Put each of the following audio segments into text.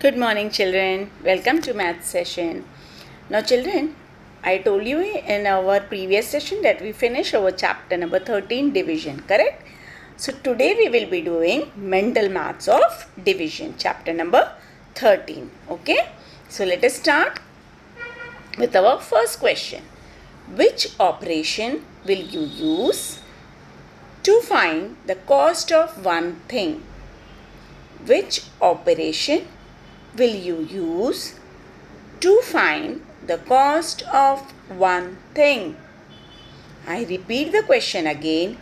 Good morning, children. Welcome to math session. Now, children, I told you in our previous session that we finish our chapter number 13, division, correct? So, today we will be doing mental maths of division, chapter number 13. Okay? So, let us start with our first question. Which operation will you use to find the cost of one thing? Which operation will you use to find the cost of one thing? I repeat the question again.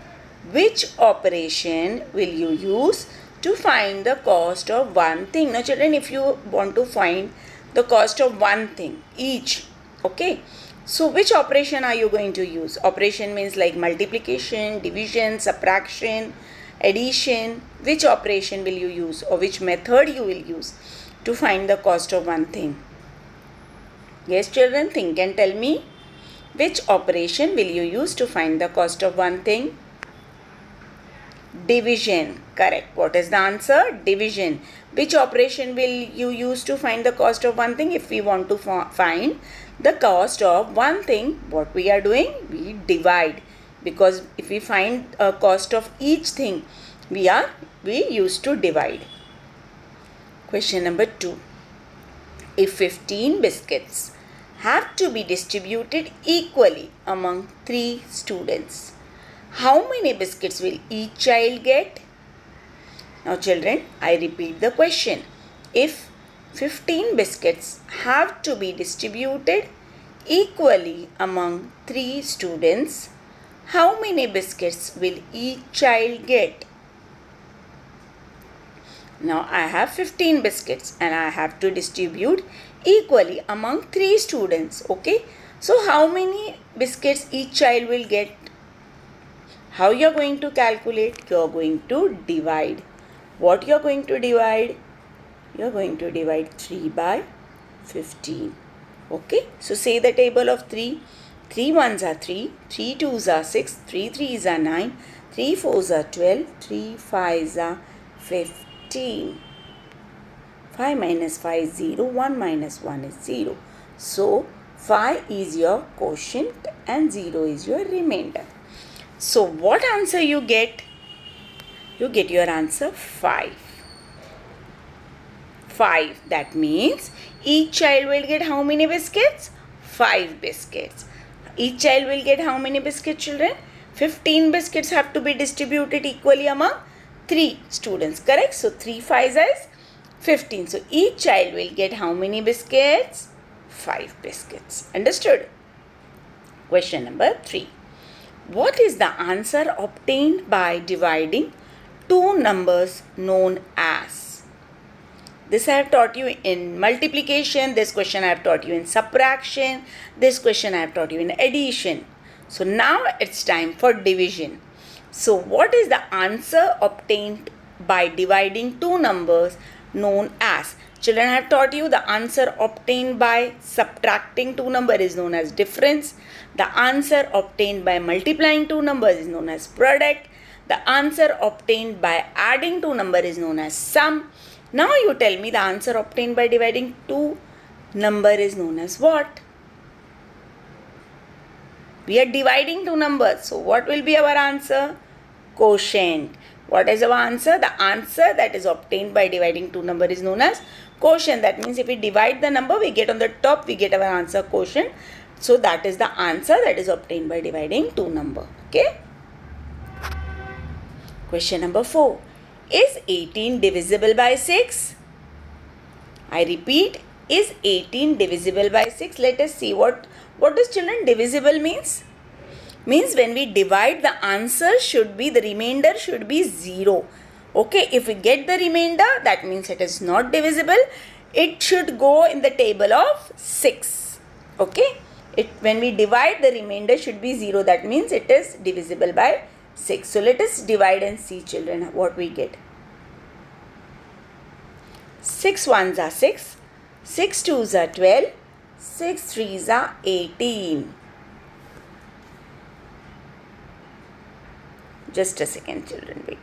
Which operation will you use to find the cost of one thing? Now, children, if you want to find the cost of one thing, each, okay? So, which operation are you going to use? Operation means like multiplication, division, subtraction, addition. Which operation will you use, or which method you will use to find the cost of one thing? Yes, children, think and tell me. Which operation will you use to find the cost of one thing? Division. Correct. What is the answer? Division. Which operation will you use to find the cost of one thing? If we want to find the cost of one thing, what we are doing? We divide. Because if we find a cost of each thing, we used to divide. Question number 2. If 15 biscuits have to be distributed equally among 3 students, how many biscuits will each child get? Now, children, I repeat the question. If 15 biscuits have to be distributed equally among 3 students, how many biscuits will each child get? Now, I have 15 biscuits and I have to distribute equally among 3 students. Okay. So, how many biscuits each child will get? How you are going to calculate? You are going to divide. What you are going to divide? You are going to divide 3 by 15. Okay. So, say the table of 3. 3 ones are 3, 3 twos are 6, 3 threes are 9, 3 fours are 12, 3 fives are 15. 5 minus 5 is 0, 1 minus 1 is 0. So, 5 is your quotient and 0 is your remainder. So, what answer you get? You get your answer 5. 5. That means each child will get how many biscuits? 5 biscuits. Each child will get how many biscuits, children? 15 biscuits have to be distributed equally among 3 students, correct? So, 3 5s is 15. So, each child will get how many biscuits? 5 biscuits. Understood? Question number 3. What is the answer obtained by dividing two numbers known as? This I have taught you in multiplication. This question I have taught you in subtraction. This question I have taught you in addition. So, now it's time for division. So, what is the answer obtained by dividing two numbers known as? Children, I have taught you the answer obtained by subtracting two numbers is known as difference. The answer obtained by multiplying two numbers is known as product. The answer obtained by adding two numbers is known as sum. Now you tell me the answer obtained by dividing two numbers is known as what? We are dividing two numbers. So what will be our answer? Quotient. What is our answer? The answer that is obtained by dividing two numbers is known as quotient. That means if we divide the number, we get on the top, we get our answer quotient. So that is the answer that is obtained by dividing two numbers. Okay. Question number 4. Is 18 divisible by 6? I repeat, is 18 divisible by 6? Let us see what does, children, divisible means? Means when we divide, the answer should be, the remainder should be 0. Okay, if we get the remainder, that means it is not divisible. It should go in the table of 6. Okay, when we divide, the remainder should be 0. That means it is divisible by 6. So, let us divide and see, children, what we get. 6 ones are 6, 6 twos are 12, 6 threes are 18. Just a second, children, wait.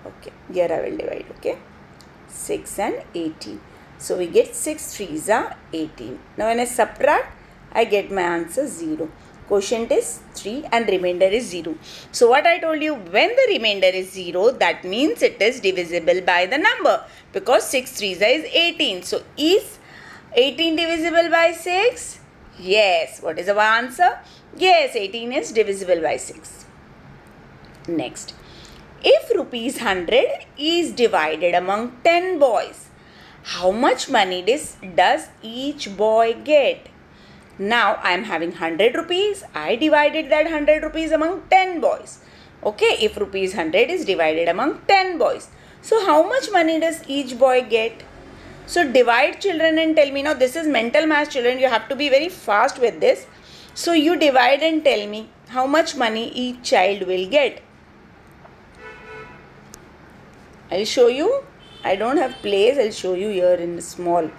Okay, here I will divide, okay. 6 and 18. So we get 6 3s are 18. Now when I subtract, I get my answer 0. Quotient is 3 and remainder is 0. So what I told you, when the remainder is 0, that means it is divisible by the number, because 6 3s is 18. So is 18 divisible by 6? Yes. What is our answer? Yes, 18 is divisible by 6. Next, if rupees 100 is divided among 10 boys, how much money does each boy get? Now I am having 100 rupees. I divided that 100 rupees among 10 boys. Okay, if rupees 100 is divided among 10 boys. So how much money does each boy get? So divide, children, and tell me. Now this is mental math, children. You have to be very fast with this. So you divide and tell me how much money each child will get. I'll show you. I don't have place. I'll show you here in small.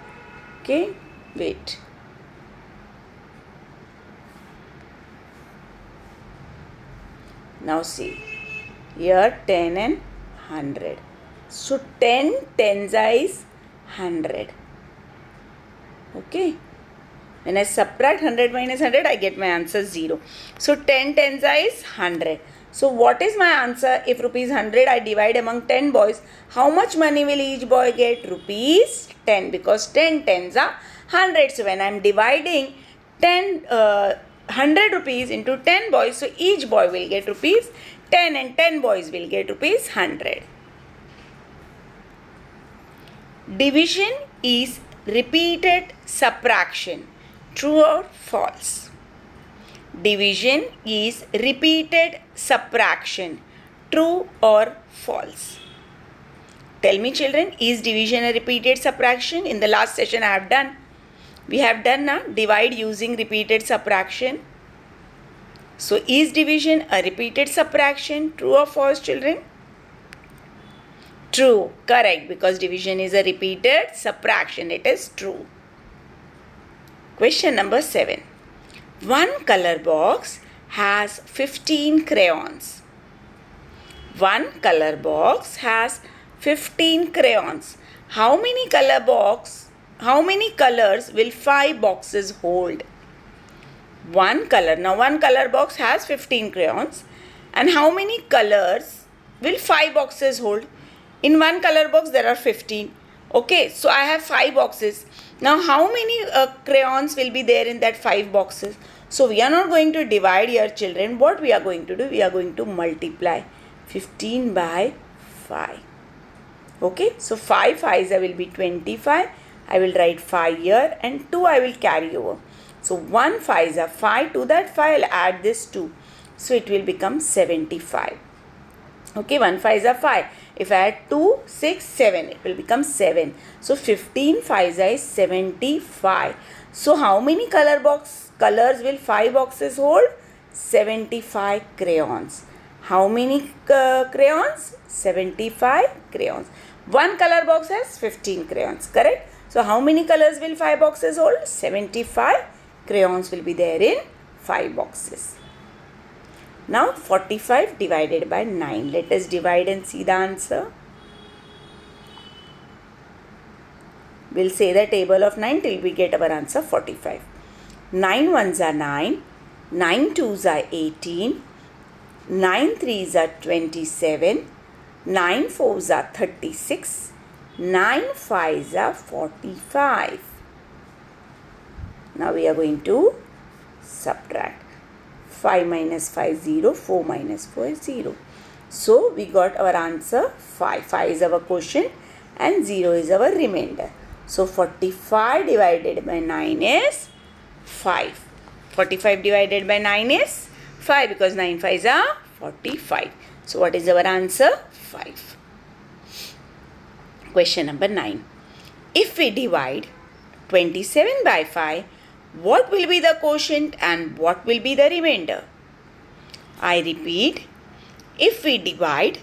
Okay, wait. Now see, here 10 and 100. So 10 tens is 100. Okay. When I subtract 100 minus 100, I get my answer 0. So 10 tens is 100. So what is my answer? If rupees 100 I divide among 10 boys, how much money will each boy get? Rupees 10, because 10 tens are 100. So when I am dividing 100 rupees into 10 boys, so each boy will get rupees 10 and 10 boys will get rupees 100. Division is repeated subtraction. True or false? Division is repeated subtraction. True or false? Tell me, children, is division a repeated subtraction? In the last session I have done. We have done now divide using repeated subtraction. So is division a repeated subtraction? True or false, children? True. Correct. Because division is a repeated subtraction. It is true. Question number 7. One color box has 15 crayons. One color box has 15 crayons. How many colors will 5 boxes hold? One color. Now one color box has 15 crayons. And how many colors will 5 boxes hold? In one color box there are 15. Okay, so I have 5 boxes. Now how many crayons will be there in that 5 boxes? So we are not going to divide here, children. What we are going to do? We are going to multiply 15 by 5. Okay, so 5 5s will be 25. I will write 5 here and 2 I will carry over. So 1 5s are 5. To that 5 I will add this 2. So it will become 75. Okay, 1 5s are 5. If I add 2, 6, 7, it will become 7. So 15 5s is 75. So how many colors will 5 boxes hold? 75 crayons. How many crayons? 75 crayons. One color box has 15 crayons, correct? So how many colors will 5 boxes hold? 75 crayons will be there in 5 boxes. Now 45 divided by 9. Let us divide and see the answer. We'll say the table of 9 till we get our answer 45. 9 ones are 9. 9 twos are 18. 9 threes are 27. 9 fours are 36. 9 fives are 45. Now we are going to subtract. 5 minus 5 0, 4 minus 4 is 0. So we got our answer 5. 5 is our quotient and 0 is our remainder. So 45 divided by 9 is 5. 45 divided by 9 is 5 because 9 5s are 45. So what is our answer? 5. Question number 9. If we divide 27 by 5, what will be the quotient and what will be the remainder? I repeat, if we divide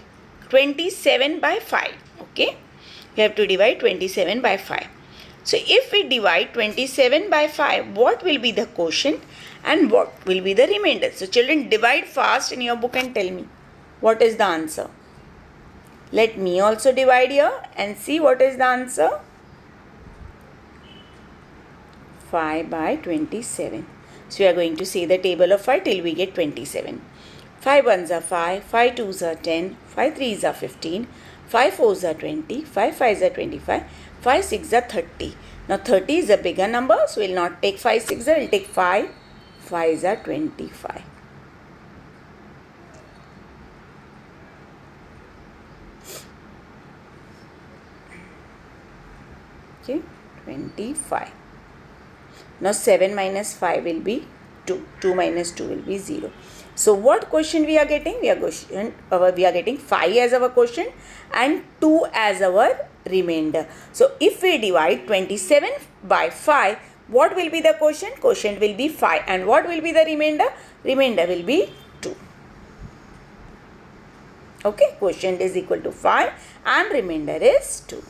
27 by 5, okay, we have to divide 27 by 5. So if we divide 27 by 5, what will be the quotient and what will be the remainder? So children, divide fast in your book and tell me what is the answer. Let me also divide here and see what is the answer. 5 by 27. So we are going to say the table of 5 till we get 27. 5 ones are 5, 5 twos are 10, 5 threes are 15, 5 fours are 20, 5 fives are 25, 5 sixes are 30. Now 30 is a bigger number, so we will not take 5 sixes, we will take 5 fives are 25. Okay, 25. Now 7 minus 5 will be 2. 2 minus 2 will be 0. So what question we are getting? We are getting 5 as our quotient and 2 as our remainder. So if we divide 27 by 5, what will be the quotient? Quotient will be 5. And what will be the remainder? Remainder will be 2. Okay, quotient is equal to 5 and remainder is 2.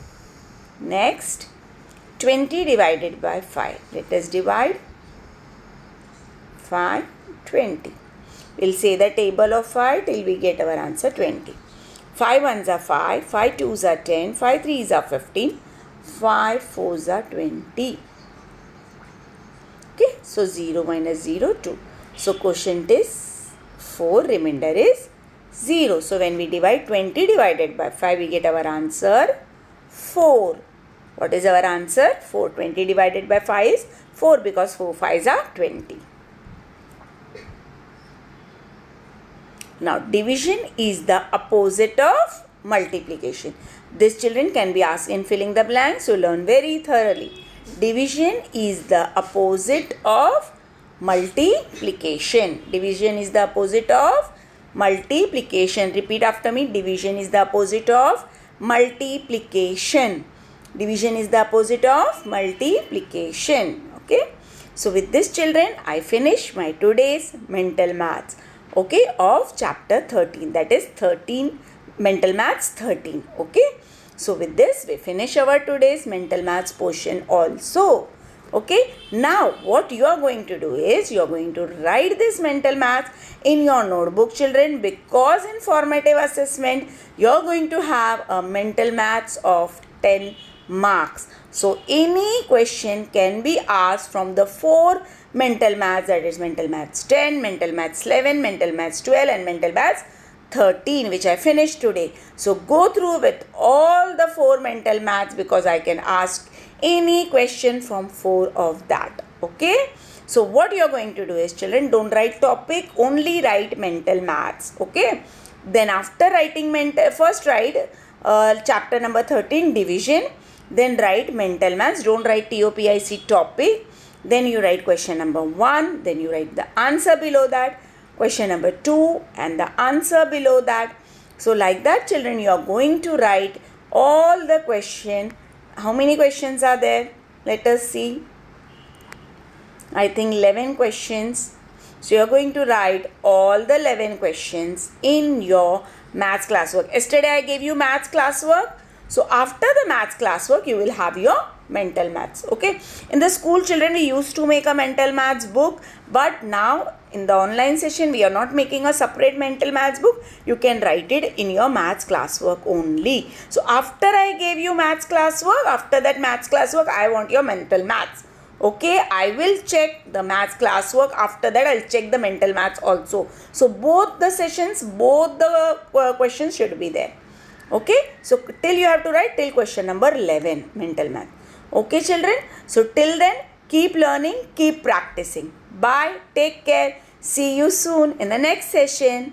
Next, 20 divided by 5. Let us divide 5, 20. We'll say the table of 5 till we get our answer 20. 5 ones are 5, 5 twos are 10, 5 threes are 15, 5 fours are 20. Okay, so 0 minus 0, 2. So quotient is 4, remainder is 0. So when we divide 20 divided by 5, we get our answer 4. What is our answer? 4. 20 divided by 5 is 4 because 4 5s are 20. Now division is the opposite of multiplication. This children can be asked in filling the blanks, so learn very thoroughly. Division is the opposite of multiplication. Division is the opposite of multiplication. Repeat after me. Division is the opposite of multiplication. Division is the opposite of multiplication. Okay. So with this children, I finish my today's mental maths. Okay, of chapter 13. That is 13, mental maths 13. Okay. So with this, we finish our today's mental maths portion also. Okay. Now, what you are going to do is, you are going to write this mental maths in your notebook, children, because in formative assessment, you are going to have a mental maths of 10 marks. So any question can be asked from the 4 mental maths, that is mental maths 10, mental maths 11, mental maths 12 and mental maths 13, which I finished today. So go through with all the 4 mental maths because I can ask any question from 4 of that. Okay. So what you are going to do is, children, don't write topic, only write mental maths. Okay. Then after writing first write chapter number 13, division. Then write mental maths. Don't write TOPIC topic. Then you write question number 1. Then you write the answer below that. Question number 2 and the answer below that. So like that, children, you are going to write all the question. How many questions are there? Let us see. I think 11 questions. So you are going to write all the 11 questions in your maths classwork. Yesterday I gave you maths classwork. So after the maths classwork, you will have your mental maths. Okay. In the school, children, we used to make a mental maths book. But now in the online session, we are not making a separate mental maths book. You can write it in your maths classwork only. So after I gave you maths classwork, after that maths classwork, I want your mental maths. Okay, I will check the maths classwork. After that, I will check the mental maths also. So both the sessions, both the questions should be there. Okay, so till you have to write till question number 11, mental math. Okay, children. So till then, keep learning, keep practicing. Bye, take care. See you soon in the next session.